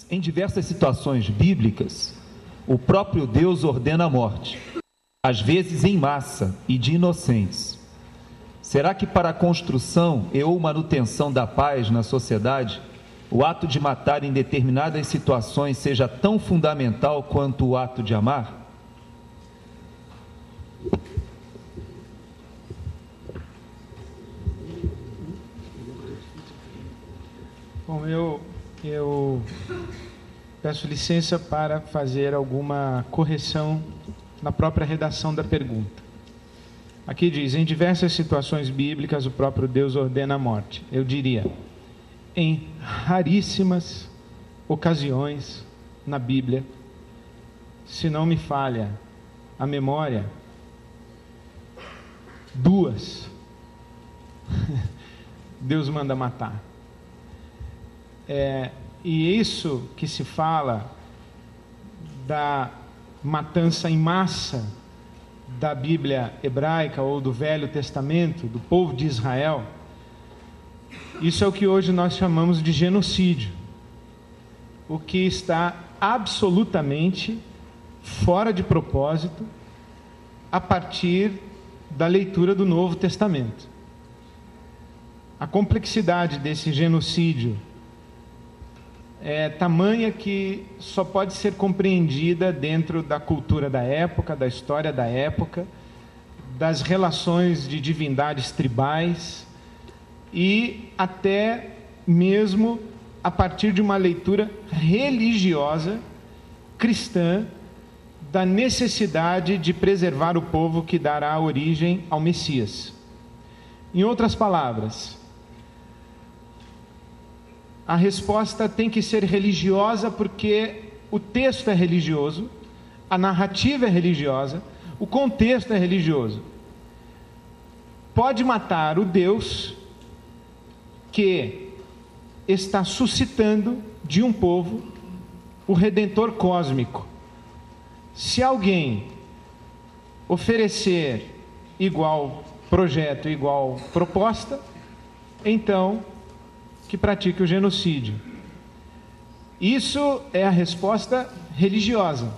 Em diversas situações bíblicas, o próprio Deus ordena a morte, às vezes em massa e de inocentes. Será que para a construção e ou manutenção da paz na sociedade, o ato de matar em determinadas situações seja tão fundamental quanto o ato de amar? Bom, eu peço licença para fazer alguma correção na própria redação da pergunta. Aqui diz, em diversas situações bíblicas o próprio Deus ordena a morte. Eu diria, em raríssimas ocasiões na Bíblia, se não me falha a memória, 2, Deus manda matar. E isso que se fala da matança em massa da Bíblia hebraica ou do Velho Testamento, do povo de Israel, isso é o que hoje nós chamamos de genocídio, o que está absolutamente fora de propósito a partir da leitura do Novo Testamento. A complexidade desse genocídio é tamanha que só pode ser compreendida dentro da cultura da época, da história da época, das relações de divindades tribais e até mesmo a partir de uma leitura religiosa cristã da necessidade de preservar o povo que dará origem ao Messias. Em outras palavras, a resposta tem que ser religiosa porque o texto é religioso, a narrativa é religiosa, o contexto é religioso. Pode matar o Deus que está suscitando de um povo o Redentor cósmico. Se alguém oferecer igual projeto, igual proposta, então que pratique o genocídio. Isso é a resposta religiosa.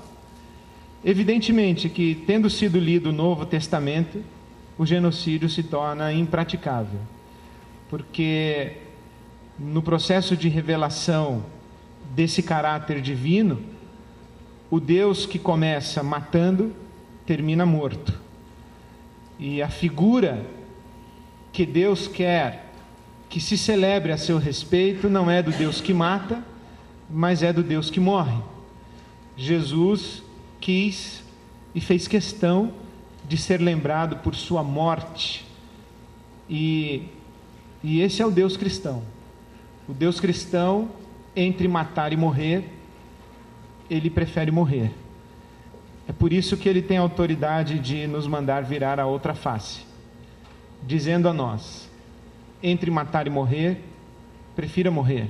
Evidentemente que, tendo sido lido o Novo Testamento, o genocídio se torna impraticável, porque no processo de revelação desse caráter divino, o Deus que começa matando, termina morto. E a figura que Deus quer que se celebre a seu respeito não é do Deus que mata, mas é do Deus que morre. Jesus quis e fez questão de ser lembrado por sua morte. E esse é o Deus cristão. O Deus cristão, entre matar e morrer, ele prefere morrer. É por isso que ele tem a autoridade de nos mandar virar a outra face, dizendo a nós: entre matar e morrer, prefira morrer,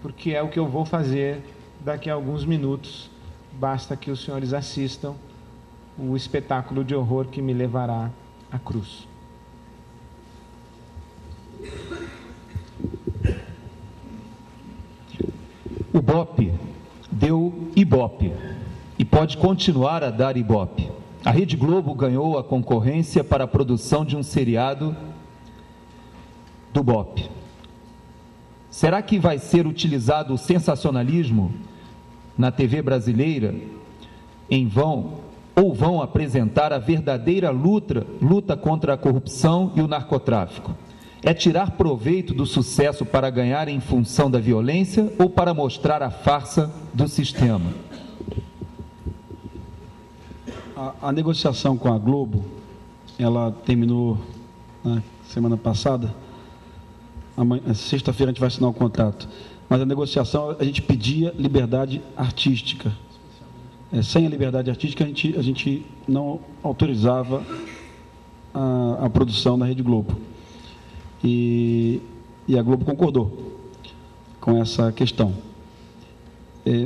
porque é o que eu vou fazer daqui a alguns minutos. Basta que os senhores assistam o espetáculo de horror que me levará à cruz. O BOPE deu Ibope e pode continuar a dar Ibope. A Rede Globo ganhou a concorrência para a produção de um seriado do BOPE. Será que vai ser utilizado o sensacionalismo na TV brasileira vão apresentar a verdadeira luta contra a corrupção e o narcotráfico? É tirar proveito do sucesso para ganhar em função da violência ou para mostrar a farsa do sistema? A negociação com a Globo, ela terminou na semana passada. Sexta-feira a gente vai assinar o contrato. Mas a negociação, a gente pedia liberdade artística. Sem a liberdade artística, a gente não autorizava a produção da Rede Globo. E a Globo concordou com essa questão.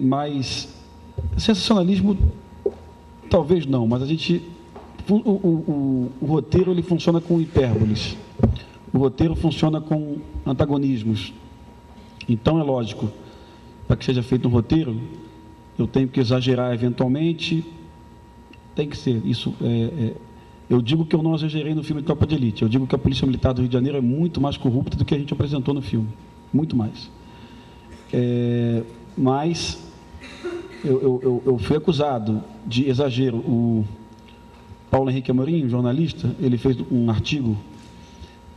Mas sensacionalismo, talvez não, mas o roteiro ele funciona com hipérboles. O roteiro funciona com antagonismos. Então é lógico, para que seja feito um roteiro, eu tenho que exagerar eventualmente, tem que ser. Isso eu digo que eu não exagerei no filme de Tropa de Elite, eu digo que a Polícia Militar do Rio de Janeiro é muito mais corrupta do que a gente apresentou no filme, muito mais. Mas eu fui acusado de exagero. O Paulo Henrique Amorim, jornalista, ele fez um artigo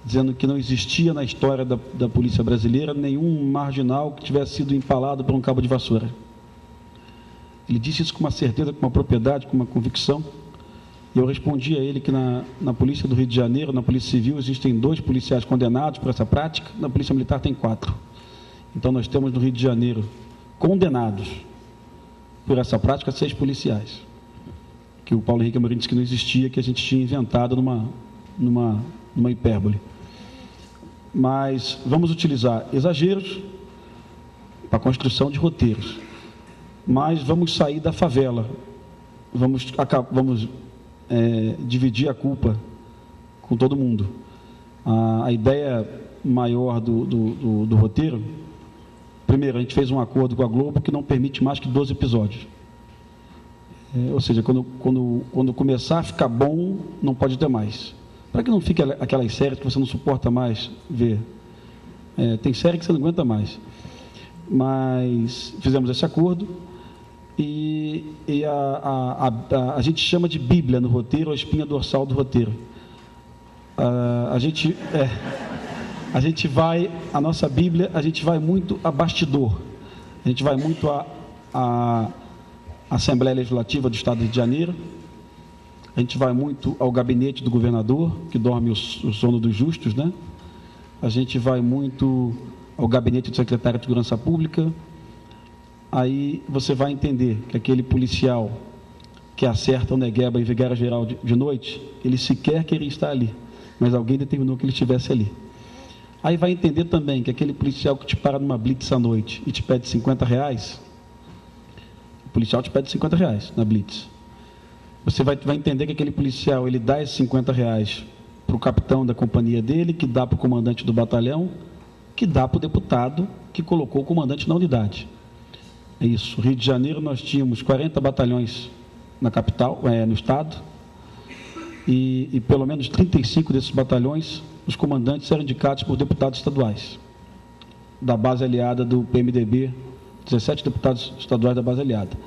dizendo que não existia na história da polícia brasileira nenhum marginal que tivesse sido empalado por um cabo de vassoura. Ele disse isso com uma certeza, com uma propriedade, com uma convicção. E eu respondi a ele que na Polícia do Rio de Janeiro, na Polícia Civil, existem 2 policiais condenados por essa prática, na Polícia Militar tem 4. Então nós temos no Rio de Janeiro condenados por essa prática 6 policiais. Que o Paulo Henrique Amorim disse que não existia, que a gente tinha inventado numa hipérbole. Mas vamos utilizar exageros para a construção de roteiros. Mas vamos sair da favela. Vamos dividir a culpa com todo mundo. A ideia maior do roteiro, primeiro, a gente fez um acordo com a Globo que não permite mais que 12 episódios. Ou seja, quando começar a ficar bom, não pode ter mais. Para que não fique aquelas séries que você não suporta mais ver. Tem série que você não aguenta mais. Mas fizemos esse acordo e a gente chama de Bíblia no roteiro, a espinha dorsal do roteiro. A nossa Bíblia, a gente vai muito a bastidor. A gente vai muito a Assembleia Legislativa do Estado do Rio de Janeiro, a gente vai muito ao gabinete do governador, que dorme o sono dos justos, né? A gente vai muito ao gabinete do secretário de Segurança Pública. Aí você vai entender que aquele policial que acerta o Negueba em Vigueira Geral de noite, ele sequer queria estar ali, mas alguém determinou que ele estivesse ali. Aí vai entender também que aquele policial que te para numa blitz à noite e te pede R$50, o policial te pede R$50 na blitz. Você vai entender que aquele policial, ele dá esses R$50 para o capitão da companhia dele, que dá para o comandante do batalhão, que dá para o deputado que colocou o comandante na unidade. É isso. Rio de Janeiro nós tínhamos 40 batalhões na capital, no estado, e pelo menos 35 desses batalhões, os comandantes eram indicados por deputados estaduais, da base aliada do PMDB, 17 deputados estaduais da base aliada.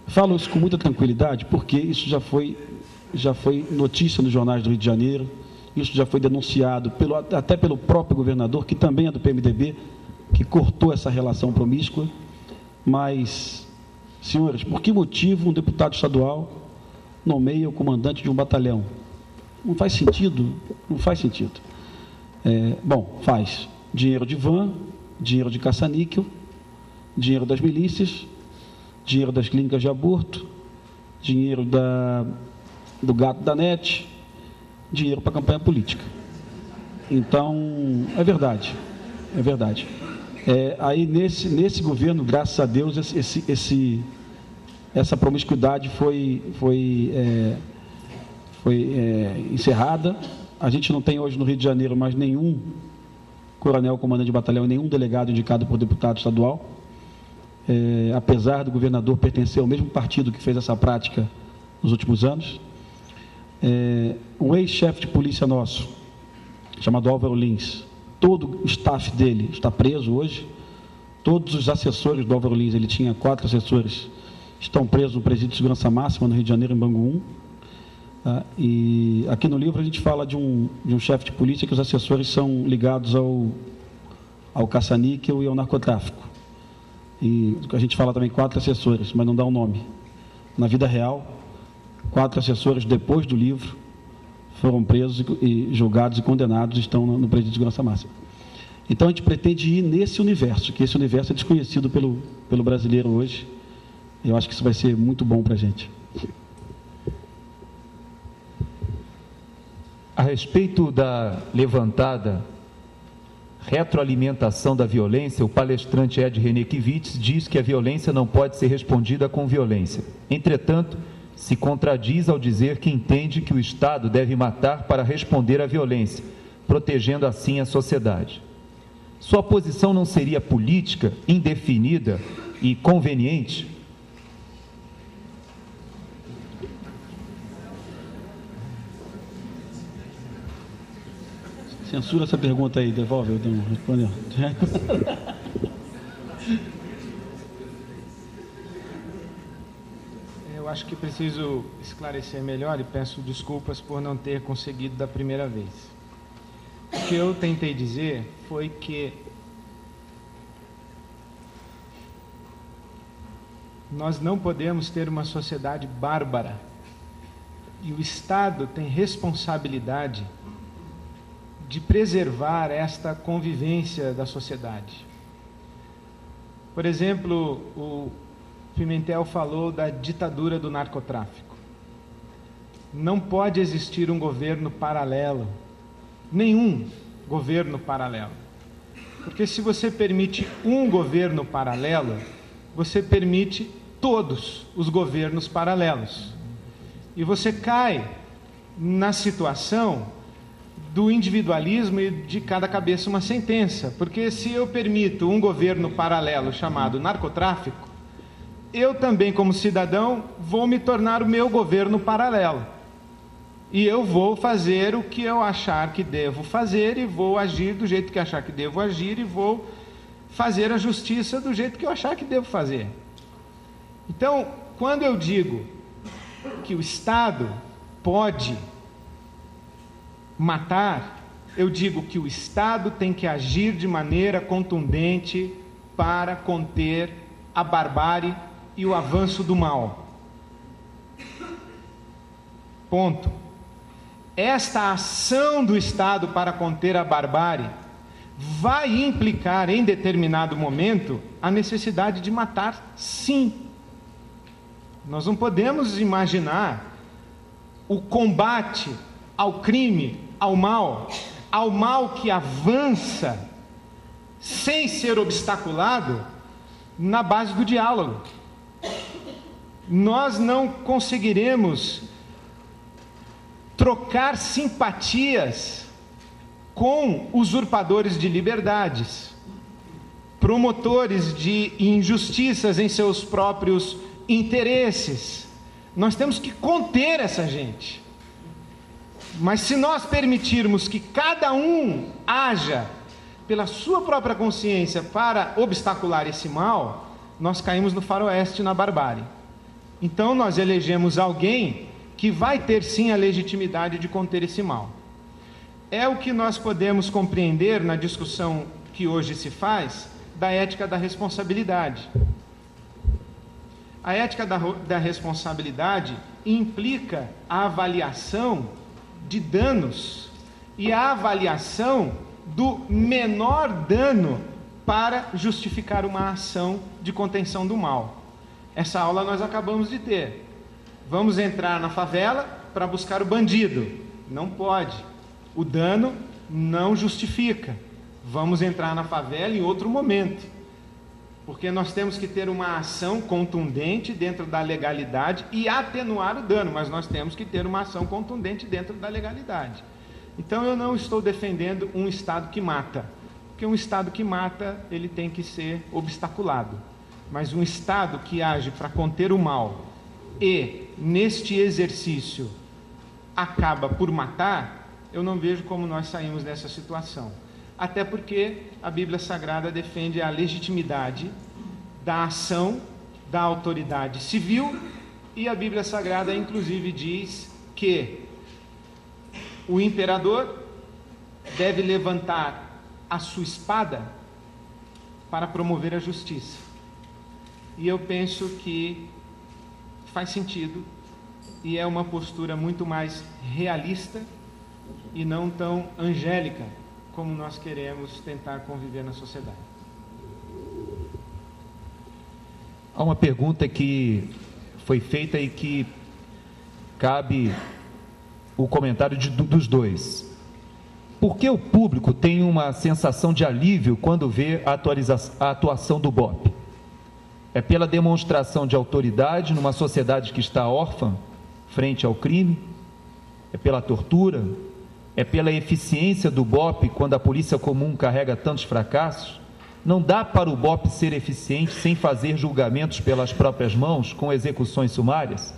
Falo isso com muita tranquilidade, porque isso já foi notícia nos jornais do Rio de Janeiro, isso já foi denunciado até pelo próprio governador, que também é do PMDB, que cortou essa relação promíscua. Mas, senhores, por que motivo um deputado estadual nomeia o comandante de um batalhão? Não faz sentido, não faz sentido. Faz. Dinheiro de van, dinheiro de caça-níquel, dinheiro das milícias, dinheiro das clínicas de aborto, dinheiro do gato da net, dinheiro para campanha política. Então, é verdade. Aí nesse governo, graças a Deus, essa promiscuidade foi encerrada. A gente não tem hoje no Rio de Janeiro mais nenhum coronel comandante de batalhão e nenhum delegado indicado por deputado estadual. Apesar do governador pertencer ao mesmo partido que fez essa prática nos últimos anos. Um ex-chefe de polícia nosso, chamado Álvaro Lins, todo o staff dele está preso hoje. Todos os assessores do Álvaro Lins, ele tinha 4 assessores, estão presos no presídio de segurança máxima no Rio de Janeiro, em Bangu 1. E aqui no livro a gente fala de um chefe de polícia que os assessores são ligados ao caça-níquel e ao narcotráfico. E a gente fala também 4 assessores, mas não dá um nome. Na vida real, 4 assessores, depois do livro, foram presos e julgados e condenados, estão no presídio de segurança máxima. Então a gente pretende ir nesse universo, que esse universo é desconhecido pelo brasileiro hoje. Eu acho que isso vai ser muito bom para a gente. A respeito da levantada retroalimentação da violência, o palestrante Ed Renekiewicz diz que a violência não pode ser respondida com violência. Entretanto, se contradiz ao dizer que entende que o Estado deve matar para responder à violência, protegendo assim a sociedade. sua posição não seria política, indefinida e conveniente? Censura essa pergunta aí, devolve, eu não respondeu. Eu acho que preciso esclarecer melhor e peço desculpas por não ter conseguido da primeira vez. O que eu tentei dizer foi que nós não podemos ter uma sociedade bárbara e o Estado tem responsabilidade de preservar esta convivência da sociedade. Por exemplo, o Pimentel falou da ditadura do narcotráfico. Não pode existir um governo paralelo, nenhum governo paralelo. Porque se você permite um governo paralelo, você permite todos os governos paralelos. E você cai na situação do individualismo e de cada cabeça uma sentença. Porque se eu permito um governo paralelo chamado narcotráfico, eu também, como cidadão, vou me tornar o meu governo paralelo. E eu vou fazer o que eu achar que devo fazer e vou agir do jeito que achar que devo agir e vou fazer a justiça do jeito que eu achar que devo fazer. Então, quando eu digo que o Estado pode matar, eu digo que o Estado tem que agir de maneira contundente para conter a barbárie e o avanço do mal. Ponto. Esta ação do Estado para conter a barbárie vai implicar em determinado momento a necessidade de matar, sim. Nós não podemos imaginar o combate ao crime, ao mal que avança sem ser obstaculado na base do diálogo. Nós não conseguiremos trocar simpatias com usurpadores de liberdades, promotores de injustiças em seus próprios interesses. Nós temos que conter essa gente. Mas se nós permitirmos que cada um haja pela sua própria consciência para obstacular esse mal, nós caímos no faroeste, na barbárie. Então nós elegemos alguém que vai ter sim a legitimidade de conter esse mal. É o que nós podemos compreender na discussão que hoje se faz da ética da responsabilidade. A ética da responsabilidade implica a avaliação de danos e a avaliação do menor dano para justificar uma ação de contenção do mal. Essa aula nós acabamos de ter. Vamos entrar na favela para buscar o bandido. Não pode. O dano não justifica. Vamos entrar na favela em outro momento. Porque nós temos que ter uma ação contundente dentro da legalidade e atenuar o dano, mas nós temos que ter uma ação contundente dentro da legalidade. Então eu não estou defendendo um Estado que mata, porque um Estado que mata, ele tem que ser obstaculado. Mas um Estado que age para conter o mal e, neste exercício, acaba por matar, eu não vejo como nós saímos dessa situação. Até porque a Bíblia Sagrada defende a legitimidade da ação da autoridade civil e a Bíblia Sagrada, inclusive, diz que o imperador deve levantar a sua espada para promover a justiça. E eu penso que faz sentido e é uma postura muito mais realista e não tão angélica como nós queremos tentar conviver na sociedade. Há uma pergunta que foi feita e que cabe o comentário dos dois. Por que o público tem uma sensação de alívio quando vê a atuação do BOPE? É pela demonstração de autoridade numa sociedade que está órfã frente ao crime? É pela tortura? é pela eficiência do BOP quando a polícia comum carrega tantos fracassos? Não dá para o BOP ser eficiente sem fazer julgamentos pelas próprias mãos, com execuções sumárias?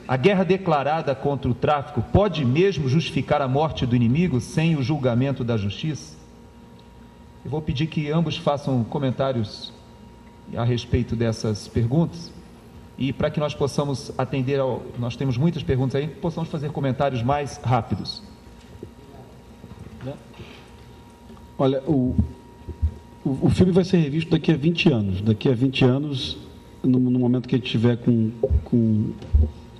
A guerra declarada contra o tráfico pode mesmo justificar a morte do inimigo sem o julgamento da justiça? Eu vou pedir que ambos façam comentários a respeito dessas perguntas e para que nós possamos atender nós temos muitas perguntas aí, possamos fazer comentários mais rápidos. Olha, o filme vai ser revisto daqui a 20 anos. Daqui a 20 anos, no momento que a gente estiver com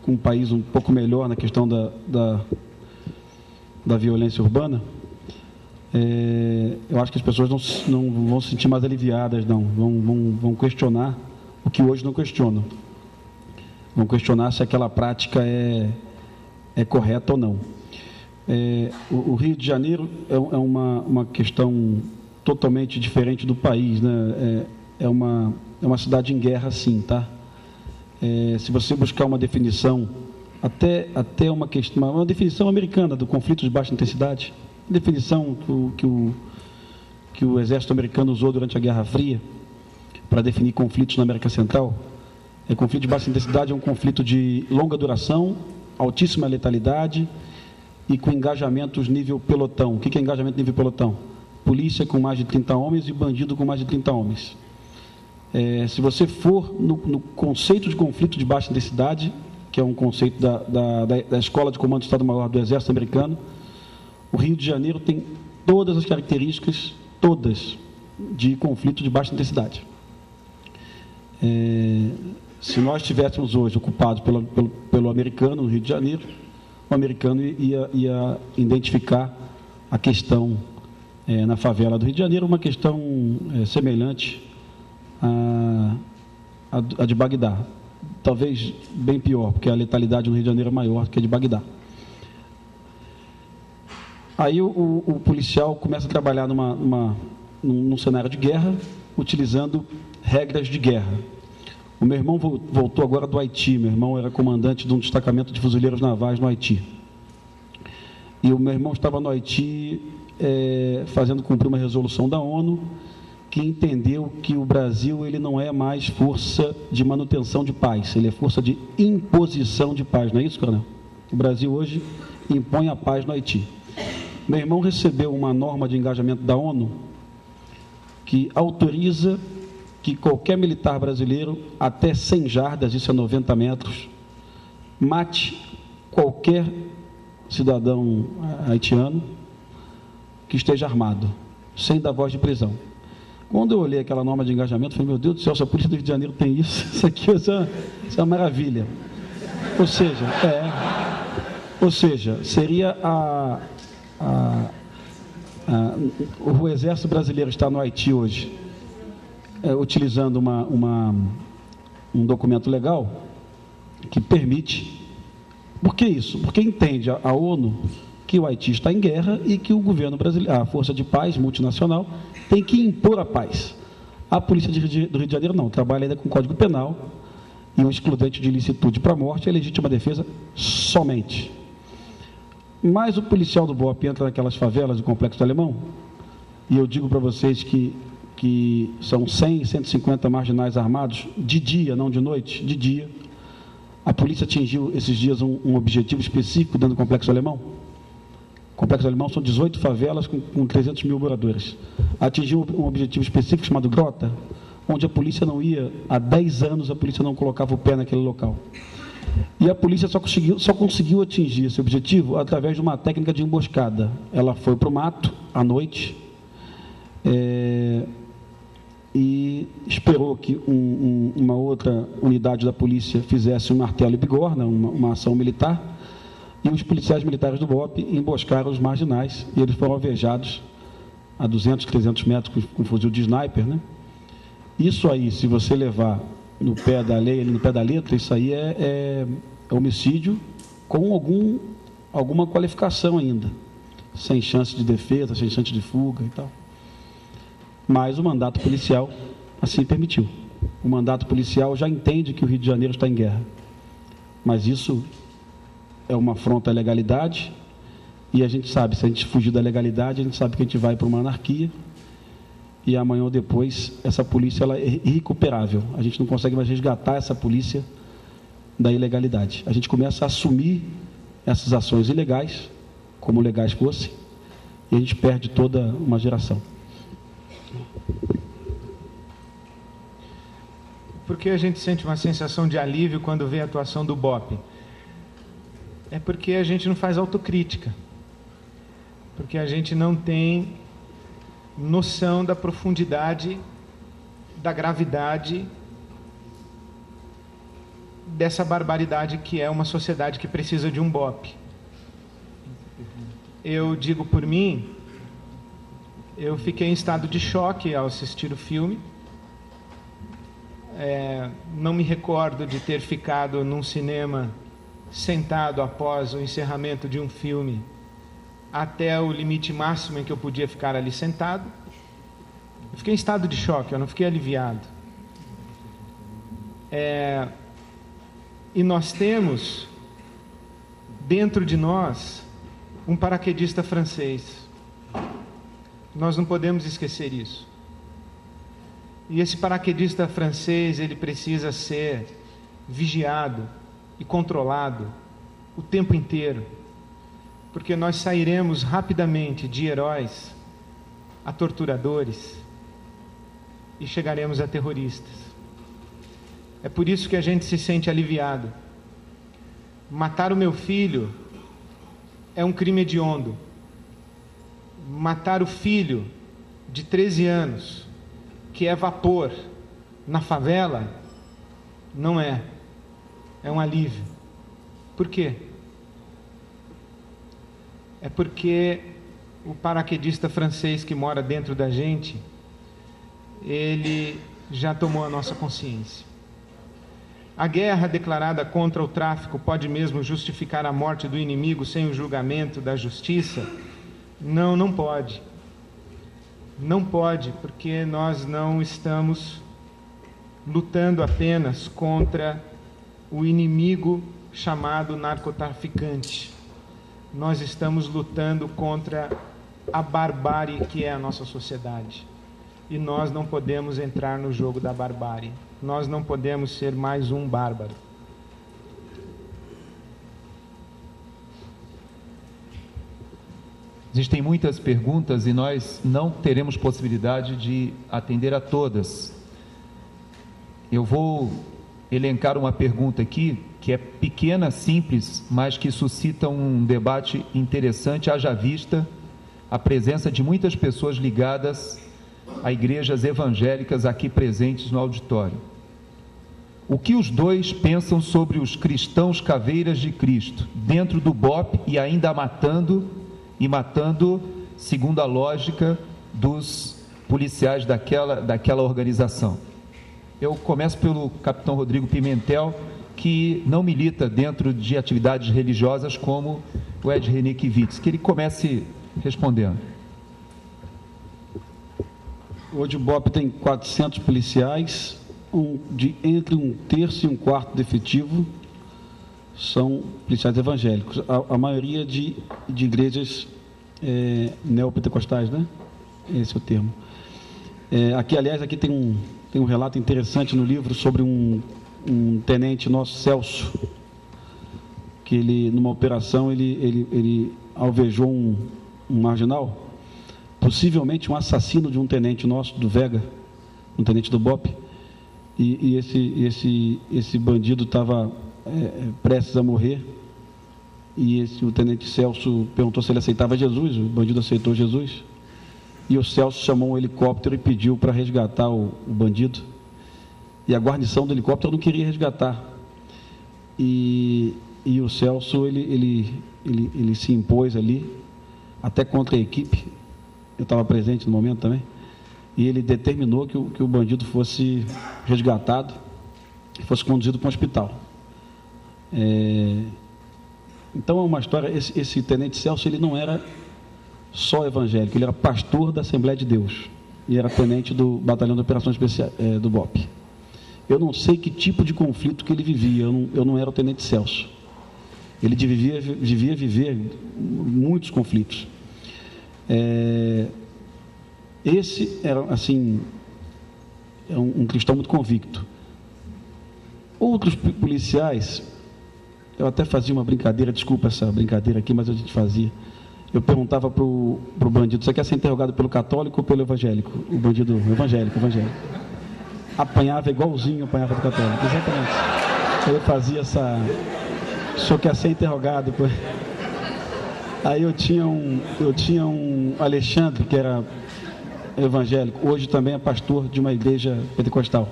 um país um pouco melhor na questão da violência urbana, eu acho que as pessoas não vão se sentir mais aliviadas, não. Vão questionar o que hoje não questionam. Vão questionar se aquela prática é correta ou não. O Rio de Janeiro é uma questão totalmente diferente do país, né? É uma cidade em guerra, sim, tá? Se você buscar uma definição, até uma definição americana do conflito de baixa intensidade, definição que o exército americano usou durante a Guerra Fria para definir conflitos na América Central, conflito de baixa intensidade é um conflito de longa duração, altíssima letalidade e com engajamentos nível pelotão. O que é engajamento nível pelotão? Polícia com mais de 30 homens e bandido com mais de 30 homens. Se você for no conceito de conflito de baixa intensidade, que é um conceito da Escola de Comando do Estado-Maior do Exército Americano, o Rio de Janeiro tem todas as características, todas, de conflito de baixa intensidade. Se nós estivéssemos hoje ocupados pelo americano no Rio de Janeiro, o americano ia identificar a questão na favela do Rio de Janeiro, uma questão semelhante à de Bagdá. Talvez bem pior, porque a letalidade no Rio de Janeiro é maior do que a de Bagdá. Aí o policial começa a trabalhar num cenário de guerra, utilizando regras de guerra. O meu irmão voltou agora do Haiti. Meu irmão era comandante de um destacamento de fuzileiros navais no Haiti. E o meu irmão estava no Haiti fazendo cumprir uma resolução da ONU que entendeu que o Brasil ele não é mais força de manutenção de paz, ele é força de imposição de paz, não é isso, coronel? O Brasil hoje impõe a paz no Haiti. Meu irmão recebeu uma norma de engajamento da ONU que autoriza que qualquer militar brasileiro, até 100 jardas, isso é 90 metros, mate qualquer cidadão haitiano que esteja armado, sem dar voz de prisão. Quando eu olhei aquela norma de engajamento, eu falei, meu Deus do céu, se a Polícia do Rio de Janeiro tem isso, isso aqui é uma maravilha. Ou seja, seria o Exército Brasileiro está no Haiti hoje, utilizando um documento legal que permite. Por que isso? Porque entende a ONU que o Haiti está em guerra e que o governo brasileiro, a Força de Paz multinacional, tem que impor a paz. A Polícia do Rio de Janeiro não, trabalha ainda com o Código Penal e o excludente de ilicitude para a morte é legítima defesa somente. Mas o policial do BOP entra naquelas favelas do Complexo do Alemão, e eu digo para vocês que são 100, 150 marginais armados, de dia, não de noite, de dia. A polícia atingiu esses dias um objetivo específico dentro do Complexo Alemão. O Complexo Alemão são 18 favelas com 300 mil moradores. Atingiu um objetivo específico chamado Grota, onde a polícia não ia, há 10 anos a polícia não colocava o pé naquele local. E a polícia só conseguiu atingir esse objetivo através de uma técnica de emboscada. Ela foi para o mato, à noite, e esperou que uma outra unidade da polícia fizesse um martelo e bigorna, uma ação militar, e os policiais militares do BOP emboscaram os marginais, e eles foram alvejados a 200, 300 metros com fuzil de sniper, né? Isso aí, se você levar no pé da lei, no pé da letra, isso aí é homicídio com alguma qualificação ainda, sem chance de defesa, sem chance de fuga e tal. Mas o mandato policial assim permitiu. O mandato policial já entende que o Rio de Janeiro está em guerra. Mas isso é uma afronta à legalidade E a gente sabe, se a gente fugir da legalidade, a gente sabe que a gente vai para uma anarquia, e amanhã ou depois essa polícia ela é irrecuperável. A gente não consegue mais resgatar essa polícia da ilegalidade. A gente começa a assumir essas ações ilegais, como legais fossem, e a gente perde toda uma geração. Por que a gente sente uma sensação de alívio quando vê a atuação do BOPE? É porque a gente não faz autocrítica. Porque a gente não tem noção da profundidade, da gravidade dessa barbaridade que é uma sociedade que precisa de um BOPE. Eu digo por mim, eu fiquei em estado de choque ao assistir o filme. Não me recordo de ter ficado num cinema sentado após o encerramento de um filme até o limite máximo em que eu podia ficar ali sentado. Eu fiquei em estado de choque, eu não fiquei aliviado. E nós temos dentro de nós um paraquedista francês. Nós não podemos esquecer isso. E esse paraquedista francês, ele precisa ser vigiado e controlado o tempo inteiro, porque nós sairemos rapidamente de heróis a torturadores e chegaremos a terroristas. É por isso que a gente se sente aliviado. Matar o meu filho é um crime hediondo. Matar o filho de 13 anos, que é vapor, na favela, não é. É um alívio. Por quê? É porque o paraquedista francês que mora dentro da gente, ele já tomou a nossa consciência. A guerra declarada contra o tráfico pode mesmo justificar a morte do inimigo sem o julgamento da justiça? Não, não pode. Não pode, porque nós não estamos lutando apenas contra o inimigo chamado narcotraficante. Nós estamos lutando contra a barbárie que é a nossa sociedade. E nós não podemos entrar no jogo da barbárie. Nós não podemos ser mais um bárbaro. Existem muitas perguntas e nós não teremos possibilidade de atender a todas. Eu vou elencar uma pergunta aqui, que é pequena, simples, mas que suscita um debate interessante, haja vista a presença de muitas pessoas ligadas a igrejas evangélicas aqui presentes no auditório. O que os dois pensam sobre os cristãos caveiras de Cristo, dentro do BOPE e ainda matando segundo a lógica dos policiais daquela organização? Eu começo pelo capitão Rodrigo Pimentel, que não milita dentro de atividades religiosas como o Ed René Kivitz, que ele comece respondendo. Hoje o BOPE tem 400 policiais, entre um terço e um quarto do efetivo são policiais evangélicos, a maioria de igrejas neopentecostais, né? Esse é o termo. Aqui tem um relato interessante no livro sobre um tenente nosso, Celso, que ele, numa operação, ele alvejou um marginal, possivelmente um assassino de um tenente nosso, do Vega, um tenente do BOPE, e esse bandido estava prestes a morrer, e o tenente Celso perguntou se ele aceitava Jesus, o bandido aceitou Jesus, e o Celso chamou um helicóptero e pediu para resgatar o bandido, e a guarnição do helicóptero não queria resgatar, e o Celso ele se impôs ali, até contra a equipe. Eu estava presente no momento também, e ele determinou que o bandido fosse resgatado e fosse conduzido para um hospital. Então é uma história. Esse tenente Celso, ele não era só evangélico, ele era pastor da Assembleia de Deus e era tenente do Batalhão de Operações Especiais do BOPE. Eu não sei que tipo de conflito que ele vivia, eu não era o tenente Celso. Ele devia viver muitos conflitos. Esse era, assim, um cristão muito convicto. Outros policiais, eu até fazia uma brincadeira, desculpa essa brincadeira aqui, mas a gente fazia. Eu perguntava para o bandido: você quer ser interrogado pelo católico ou pelo evangélico? O bandido, evangélico. Apanhava igualzinho, apanhava do católico, exatamente. Eu fazia essa... O senhor quer ser interrogado? Aí eu tinha um Alexandre, que era evangélico, hoje também é pastor de uma igreja pentecostal.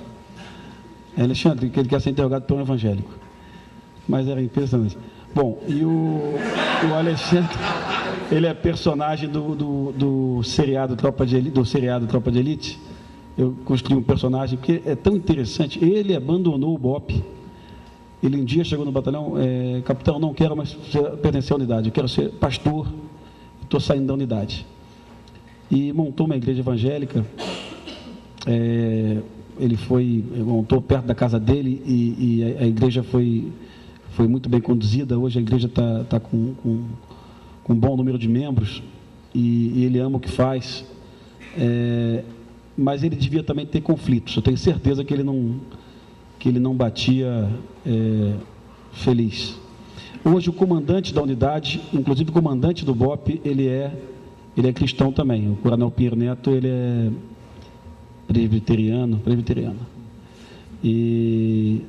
Alexandre, que ele quer ser interrogado por um evangélico. Mas era impressionante. Bom, e o Alexandre, ele é personagem do seriado Tropa de Elite. Eu construí um personagem, porque é tão interessante. Ele abandonou o BOPE. Ele um dia chegou no batalhão: capitão, não quero mais pertencer à unidade, eu quero ser pastor, estou saindo da unidade. E montou uma igreja evangélica. Ele montou perto da casa dele, e a igreja foi muito bem conduzida. Hoje a igreja está com um bom número de membros, e ele ama o que faz. Mas ele devia também ter conflitos. Eu tenho certeza que ele não batia feliz. Hoje o comandante da unidade, inclusive o comandante do BOPE, ele é cristão também. O coronel Pinheiro Neto, ele é presbiteriano. E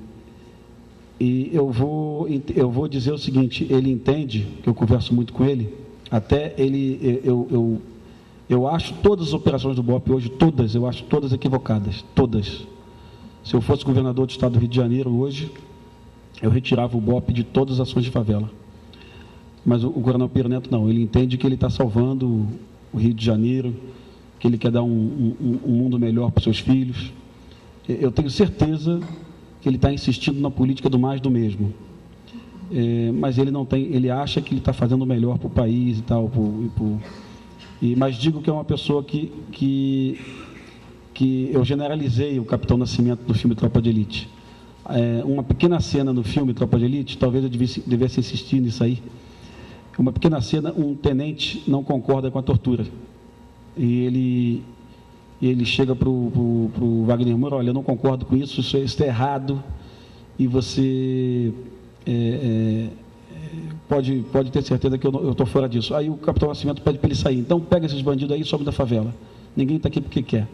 eu vou dizer o seguinte: ele entende, que eu converso muito com ele, até ele, eu acho todas as operações do BOPE hoje, eu acho todas equivocadas, todas. Se eu fosse governador do estado do Rio de Janeiro hoje, eu retirava o BOPE de todas as ações de favela. Mas o coronel Pinheiro Neto não, ele entende que ele está salvando o Rio de Janeiro, que ele quer dar um mundo melhor para os seus filhos. Eu tenho certeza que ele está insistindo na política do mais do mesmo. Mas ele acha que ele está fazendo o melhor para o país e tal. Mas digo que é uma pessoa que eu generalizei o Capitão Nascimento do filme Tropa de Elite. Uma pequena cena no filme Tropa de Elite, talvez eu devesse insistir nisso aí. Uma pequena cena, um tenente não concorda com a tortura. E ele chega para o Wagner Moura: olha, eu não concordo com isso, isso é errado, e você pode ter certeza que eu estou fora disso. Aí o Capitão Nascimento pede para ele sair: então pega esses bandidos aí e sobe da favela. Ninguém está aqui porque quer.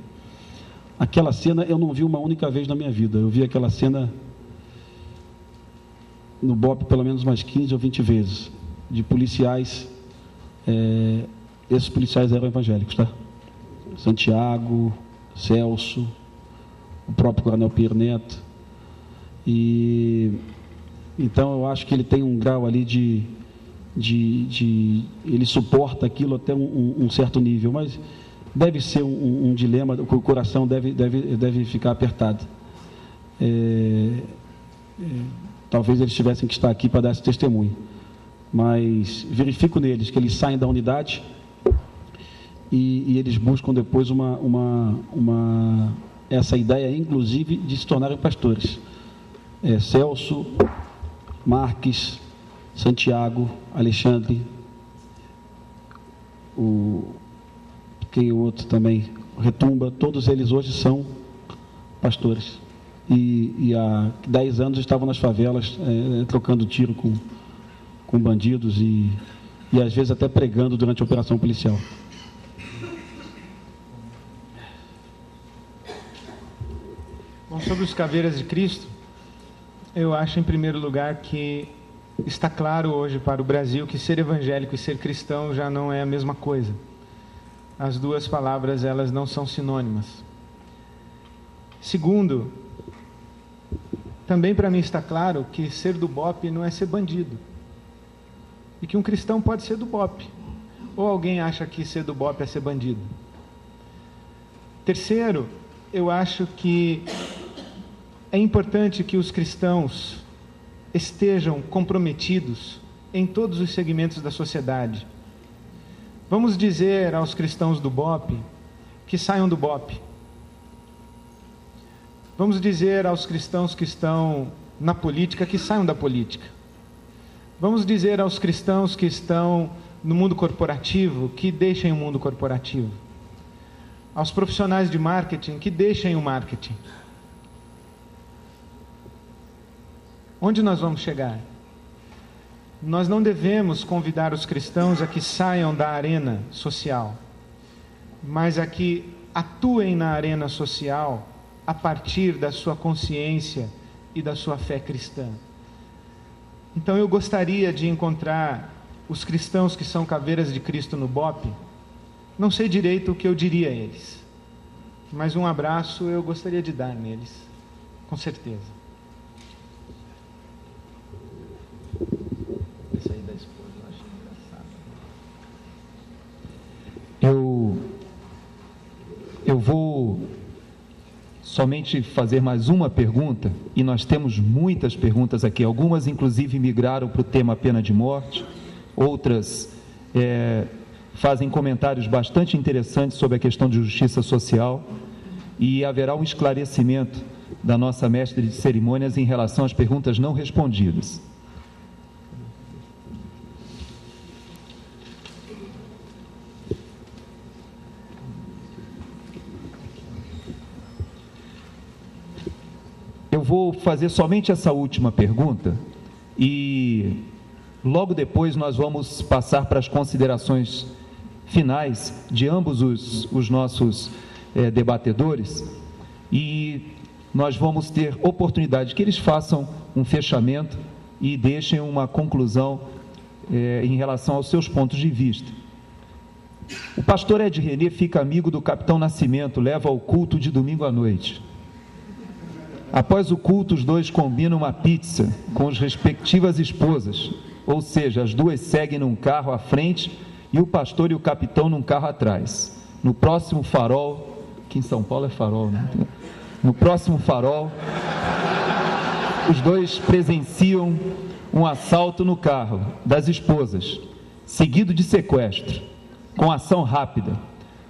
Aquela cena eu não vi uma única vez na minha vida. Eu vi aquela cena no BOPE pelo menos umas 15 ou 20 vezes, de policiais. Esses policiais eram evangélicos, tá? Santiago, Celso, o próprio coronel Pinheiro Neto. Então eu acho que ele tem um grau ali ele suporta aquilo até um certo nível, mas deve ser um dilema, o coração deve ficar apertado. Talvez eles tivessem que estar aqui para dar esse testemunho, mas verifico neles que eles saem da unidade e eles buscam depois essa ideia, inclusive, de se tornarem pastores. Celso, Marques, Santiago, Alexandre, quem o outro também, Retumba, todos eles hoje são pastores. E há 10 anos estavam nas favelas, trocando tiro com bandidos e às vezes até pregando durante a operação policial. Bom, sobre os Caveiras de Cristo, eu acho, em primeiro lugar, que está claro hoje para o Brasil que ser evangélico e ser cristão já não é a mesma coisa. As duas palavras, elas não são sinônimas. Segundo, também para mim está claro que ser do BOPE não é ser bandido. E que um cristão pode ser do BOPE. Ou alguém acha que ser do BOPE é ser bandido? Terceiro, eu acho que é importante que os cristãos estejam comprometidos em todos os segmentos da sociedade. Vamos dizer aos cristãos do BOPE que saiam do BOPE. Vamos dizer aos cristãos que estão na política que saiam da política. Vamos dizer aos cristãos que estão no mundo corporativo que deixem o mundo corporativo. Aos profissionais de marketing que deixem o marketing. Onde nós vamos chegar? Nós não devemos convidar os cristãos a que saiam da arena social, mas a que atuem na arena social a partir da sua consciência e da sua fé cristã. Então eu gostaria de encontrar os cristãos que são caveiras de Cristo no BOPE. Não sei direito o que eu diria a eles, mas um abraço eu gostaria de dar neles, com certeza. Esse aí da esposa eu achei engraçado. Eu vou somente fazer mais uma pergunta, e nós temos muitas perguntas aqui, algumas inclusive migraram para o tema pena de morte, outras fazem comentários bastante interessantes sobre a questão de justiça social, e haverá um esclarecimento da nossa mestre de cerimônias em relação às perguntas não respondidas. Eu vou fazer somente essa última pergunta e logo depois nós vamos passar para as considerações finais de ambos os nossos debatedores, e nós vamos ter oportunidade que eles façam um fechamento e deixem uma conclusão em relação aos seus pontos de vista. O pastor Ed René fica amigo do capitão Nascimento, leva ao culto de domingo à noite. Após o culto, os dois combinam uma pizza com as respectivas esposas, ou seja, as duas seguem num carro à frente e o pastor e o capitão num carro atrás. No próximo farol, que em São Paulo é farol, né? No próximo farol, os dois presenciam um assalto no carro das esposas, seguido de sequestro. Com ação rápida,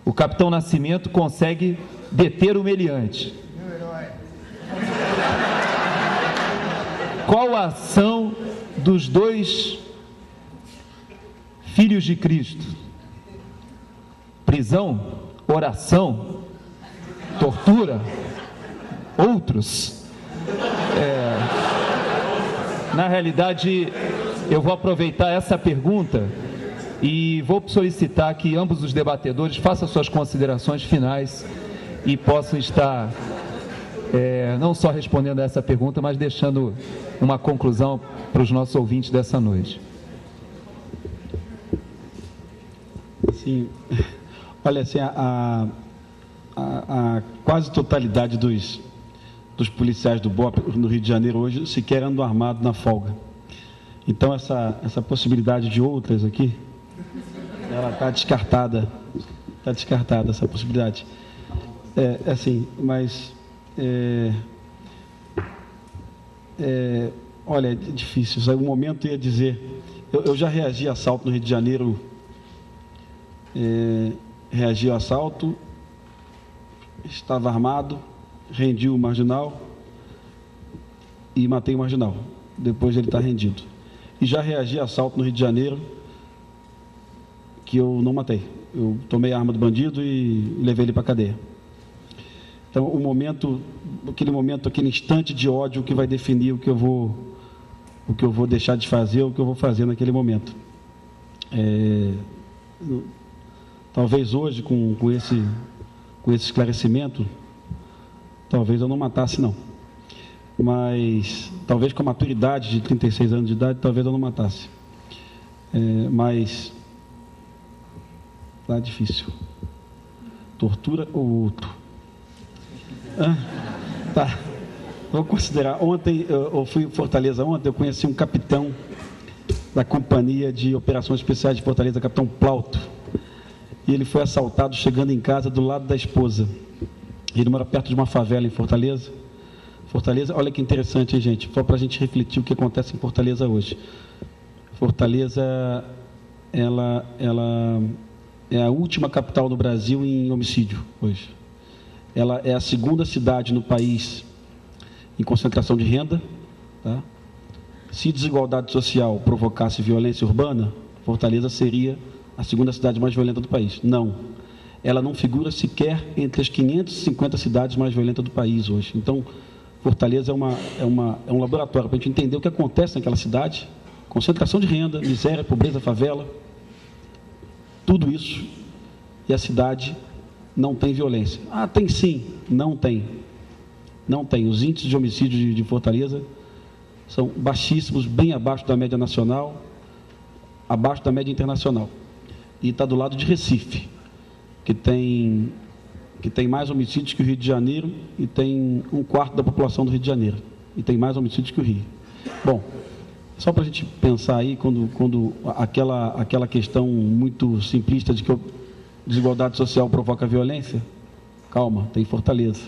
o capitão Nascimento consegue deter o meliante. Qual a ação dos dois filhos de Cristo? Prisão? Oração? Tortura? Outros? Na realidade, eu vou aproveitar essa pergunta e vou solicitar que ambos os debatedores façam suas considerações finais e possam estar não só respondendo a essa pergunta, mas deixando uma conclusão para os nossos ouvintes dessa noite. Sim, olha, assim, a quase totalidade dos policiais do BOPE no Rio de Janeiro hoje sequer andam armados na folga. Então essa possibilidade de outras aqui, ela está descartada essa possibilidade. Assim, mas olha, é difícil. Em um momento eu ia dizer, eu já reagi a assalto no Rio de Janeiro, reagi ao assalto, estava armado, rendi o marginal e matei o marginal, depois ele está rendido. E já reagi a assalto no Rio de Janeiro, que eu não matei, eu tomei a arma do bandido e levei ele para a cadeia. Então, aquele instante de ódio que vai definir o que eu vou deixar de fazer, o que eu vou fazer naquele momento. Talvez hoje, com esse esclarecimento, talvez eu não matasse, não. Mas, talvez com a maturidade de 36 anos de idade, talvez eu não matasse. Mas, tá difícil. Tortura ou outro? Tá. Vou considerar. Ontem, eu fui em Fortaleza ontem, eu conheci um capitão da Companhia de Operações Especiais de Fortaleza, capitão Plauto. E ele foi assaltado chegando em casa do lado da esposa. Ele mora perto de uma favela em Fortaleza. Olha que interessante, hein, gente? Só para a gente refletir o que acontece em Fortaleza hoje. Fortaleza, ela é a última capital do Brasil em homicídio hoje. Ela é a segunda cidade no país em concentração de renda, tá? Se desigualdade social provocasse violência urbana, Fortaleza seria a segunda cidade mais violenta do país. Não. Ela não figura sequer entre as 550 cidades mais violentas do país hoje. Então, Fortaleza é um laboratório para a gente entender o que acontece naquela cidade. Concentração de renda, miséria, pobreza, favela, tudo isso. E a cidade não tem violência. Ah, tem sim. Não tem. Não tem. Os índices de homicídio de Fortaleza são baixíssimos, bem abaixo da média nacional, abaixo da média internacional. E está do lado de Recife, que tem mais homicídios que o Rio de Janeiro e tem 1/4 da população do Rio de Janeiro. E tem mais homicídios que o Rio. Bom, só para a gente pensar aí, quando aquela questão muito simplista de que a desigualdade social provoca violência, calma, tem Fortaleza.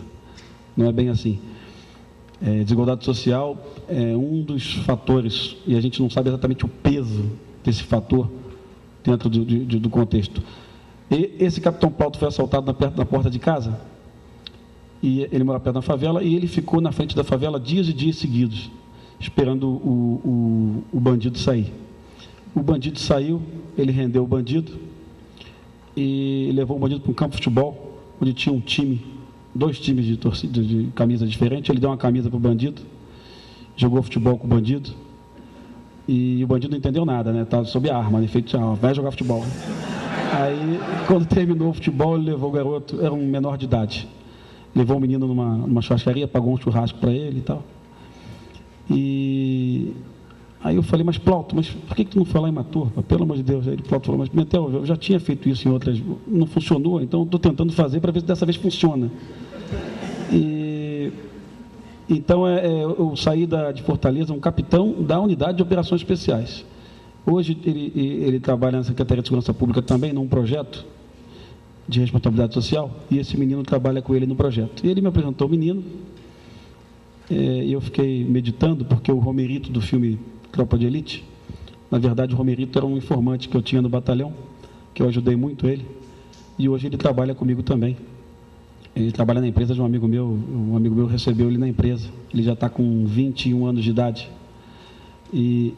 Não é bem assim. Desigualdade social é um dos fatores, e a gente não sabe exatamente o peso desse fator dentro do contexto. E esse capitão Plauto foi assaltado perto da porta de casa, e ele mora perto da favela, e ele ficou na frente da favela dias e dias seguidos, esperando o bandido sair. O bandido saiu, ele rendeu o bandido, e levou o bandido para um campo de futebol, onde tinha um time, 2 times de torcida de camisa diferente. Ele deu uma camisa para o bandido, jogou futebol com o bandido, e o bandido não entendeu nada, né? Estava sob a arma, né? Feito, vai jogar futebol. Aí, quando terminou o futebol, ele levou o garoto, era um menor de idade, levou o menino numa churrascaria, pagou um churrasco para ele e tal. E aí eu falei, mas Plauto, por que tu não foi lá e matou? Pelo amor de Deus. Aí o Plauto falou, mas Pimentel, eu já tinha feito isso em outras, não funcionou, então estou tentando fazer para ver se dessa vez funciona. Então eu saí de Fortaleza, um capitão da unidade de operações especiais. Hoje ele trabalha na Secretaria de Segurança Pública também, num projeto de responsabilidade social, e esse menino trabalha com ele no projeto. E ele me apresentou o menino, e eu fiquei meditando, porque o Romerito do filme Tropa de Elite, na verdade o Romerito era um informante que eu tinha no batalhão, que eu ajudei muito ele, e hoje ele trabalha comigo também. Ele trabalha na empresa de um amigo meu recebeu ele na empresa, ele já está com 21 anos de idade, e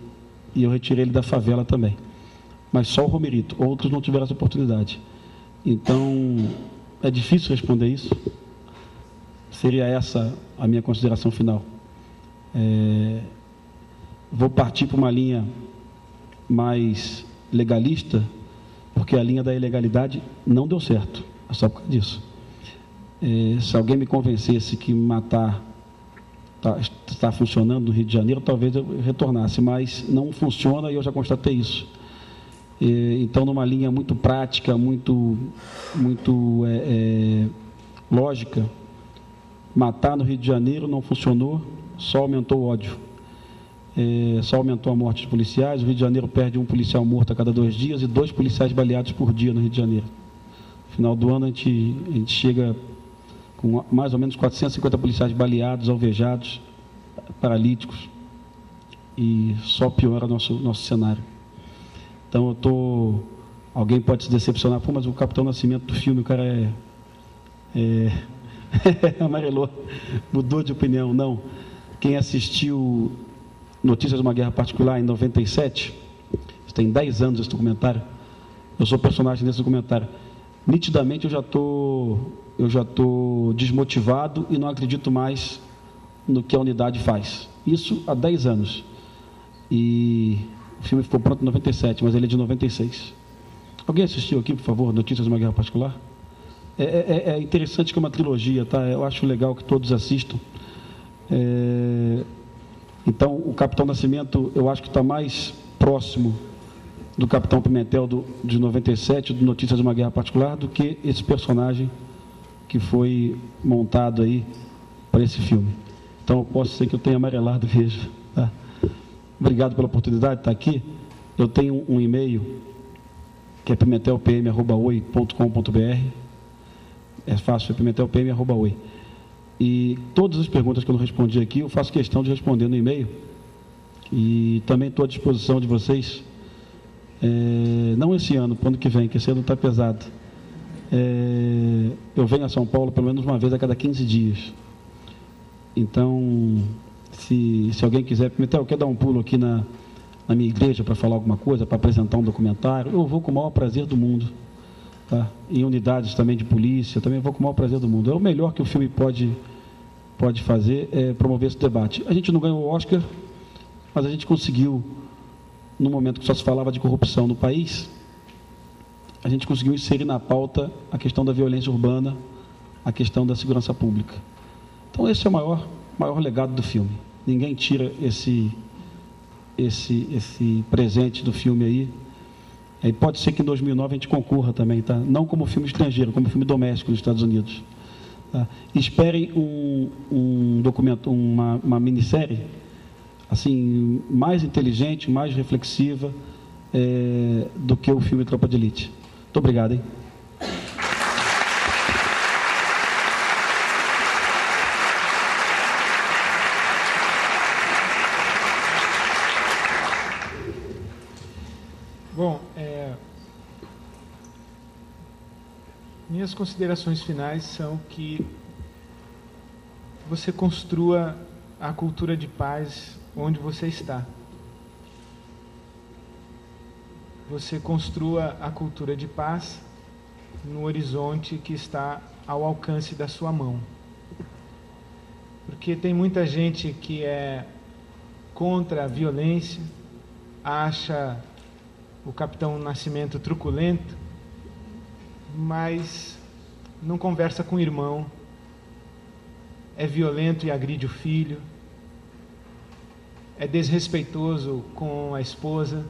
eu retirei ele da favela também, mas só o Romerito, outros não tiveram essa oportunidade. Então, é difícil responder isso, seria essa a minha consideração final. Vou partir para uma linha mais legalista, porque a linha da ilegalidade não deu certo, é só por causa disso. Se alguém me convencesse que matar está funcionando no Rio de Janeiro, talvez eu retornasse, mas não funciona e eu já constatei isso. Então, numa linha muito prática, muito lógica, matar no Rio de Janeiro não funcionou, só aumentou o ódio, só aumentou a morte de policiais. O Rio de Janeiro perde um policial morto a cada 2 dias e 2 policiais baleados por dia no Rio de Janeiro. No final do ano a gente chega com mais ou menos 450 policiais baleados, alvejados, paralíticos, e só piora nosso cenário. Então alguém pode se decepcionar, mas o Capitão Nascimento do filme, o cara amarelou, mudou de opinião. Não, quem assistiu Notícias de uma Guerra Particular em 97, tem 10 anos esse documentário, eu sou personagem desse documentário, nitidamente eu já estou desmotivado e não acredito mais no que a unidade faz. Isso há 10 anos. E o filme ficou pronto em 97, mas ele é de 96. Alguém assistiu aqui, por favor, Notícias de uma Guerra Particular? É interessante que é uma trilogia, tá? Eu acho legal que todos assistam. Então, o Capitão Nascimento, eu acho que está mais próximo do Capitão Pimentel de 97, do Notícias de uma Guerra Particular, do que esse personagem que foi montado aí para esse filme. Então, eu posso ser que eu tenha amarelado mesmo. Tá? Obrigado pela oportunidade de estar aqui. Eu tenho um e-mail, que é pimentelpm@oi.com.br. É fácil, é pimentelpm@oi. E todas as perguntas que eu não respondi aqui, eu faço questão de responder no e-mail. E também estou à disposição de vocês. Não esse ano, para o ano que vem, que esse ano está pesado. Eu venho a São Paulo pelo menos uma vez a cada 15 dias. Então, Se alguém quiser, Pimentel, quer dar um pulo aqui na minha igreja para falar alguma coisa, para apresentar um documentário, eu vou com o maior prazer do mundo. Tá? Em unidades também de polícia, também vou com o maior prazer do mundo. É o melhor que o filme pode fazer, é promover esse debate. A gente não ganhou o Oscar, mas a gente conseguiu, no momento que só se falava de corrupção no país, a gente conseguiu inserir na pauta a questão da violência urbana, a questão da segurança pública. Então esse é o maior legado do filme. Ninguém tira esse presente do filme aí. E pode ser que em 2009 a gente concorra também, tá? Não como filme estrangeiro, como filme doméstico nos Estados Unidos. Tá? Esperem um documento, uma minissérie assim, mais inteligente, mais reflexiva do que o filme Tropa de Elite. Muito obrigado, hein? Bom, minhas considerações finais são que você construa a cultura de paz onde você está. Você construa a cultura de paz no horizonte que está ao alcance da sua mão. Porque tem muita gente que é contra a violência, acha o Capitão Nascimento truculento, mas não conversa com o irmão, é violento e agride o filho, é desrespeitoso com a esposa,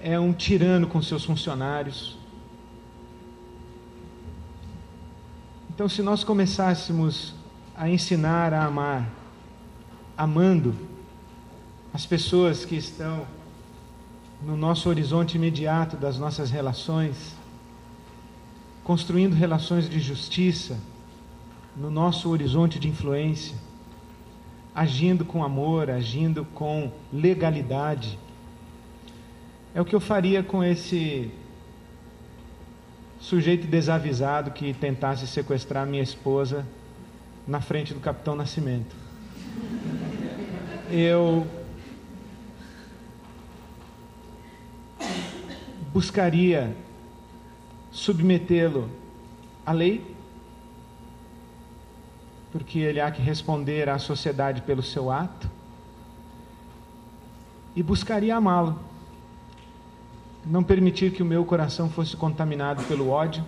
é um tirano com seus funcionários. Então, se nós começássemos a ensinar a amar, amando as pessoas que estão no nosso horizonte imediato das nossas relações, construindo relações de justiça no nosso horizonte de influência, agindo com amor, agindo com legalidade, é o que eu faria com esse sujeito desavisado que tentasse sequestrar minha esposa na frente do Capitão Nascimento. Eu buscaria submetê-lo à lei, porque ele há que responder à sociedade pelo seu ato, e buscaria amá-lo, não permitir que o meu coração fosse contaminado pelo ódio.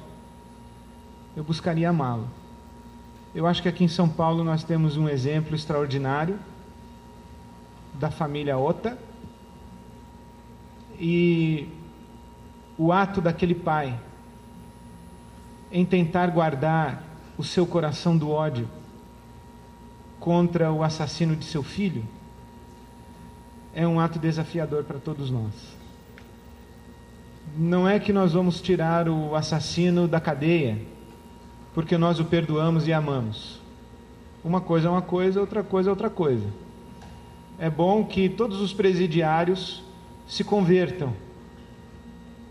Eu buscaria amá-lo. Eu acho que aqui em São Paulo nós temos um exemplo extraordinário da família Ota, e o ato daquele pai em tentar guardar o seu coração do ódio contra o assassino de seu filho é um ato desafiador para todos nós. Não é que nós vamos tirar o assassino da cadeia porque nós o perdoamos e amamos. Uma coisa é uma coisa, outra coisa é outra coisa. É bom que todos os presidiários se convertam.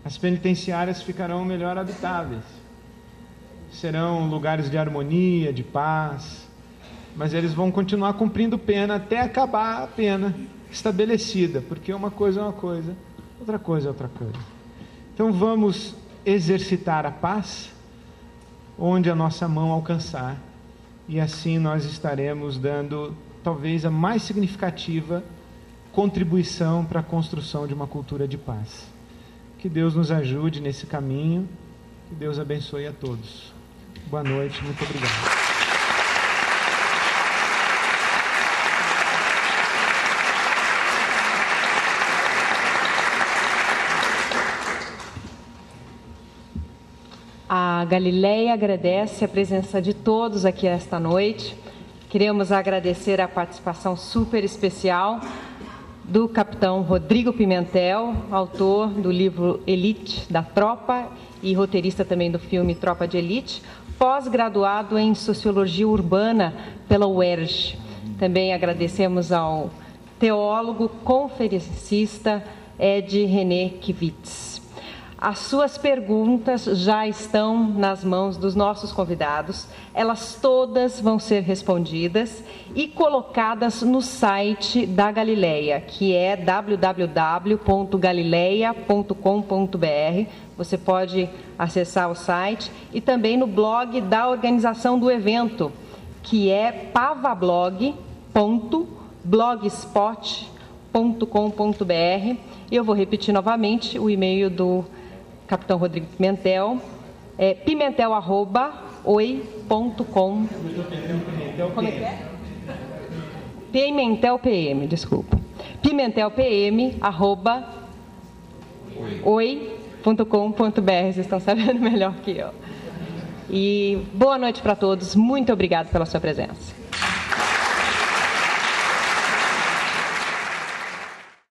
As penitenciárias ficarão melhor habitáveis. Serão lugares de harmonia, de paz. Mas eles vão continuar cumprindo pena até acabar a pena estabelecida. Porque uma coisa é uma coisa, outra coisa é outra coisa. Então vamos exercitar a paz onde a nossa mão alcançar. E assim nós estaremos dando talvez a mais significativa contribuição para a construção de uma cultura de paz. Que Deus nos ajude nesse caminho, que Deus abençoe a todos. Boa noite, muito obrigado. A Galileia agradece a presença de todos aqui esta noite. Queremos agradecer a participação super especial do capitão Rodrigo Pimentel, autor do livro Elite da Tropa e roteirista também do filme Tropa de Elite, pós-graduado em Sociologia Urbana pela UERJ. Também agradecemos ao teólogo conferencista Ed René Kivitz. As suas perguntas já estão nas mãos dos nossos convidados. Elas todas vão ser respondidas e colocadas no site da Galileia, que é www.galileia.com.br. Você pode acessar o site e também no blog da organização do evento, que é pavablog.blogspot.com.br. Eu vou repetir novamente o e-mail do Capitão Rodrigo Pimentel, pimentel@oi.com. Como é que é? Pimentel.pm, desculpa. pimentel.pm@oi.com.br. Vocês estão sabendo melhor que eu. E boa noite para todos. Muito obrigado pela sua presença.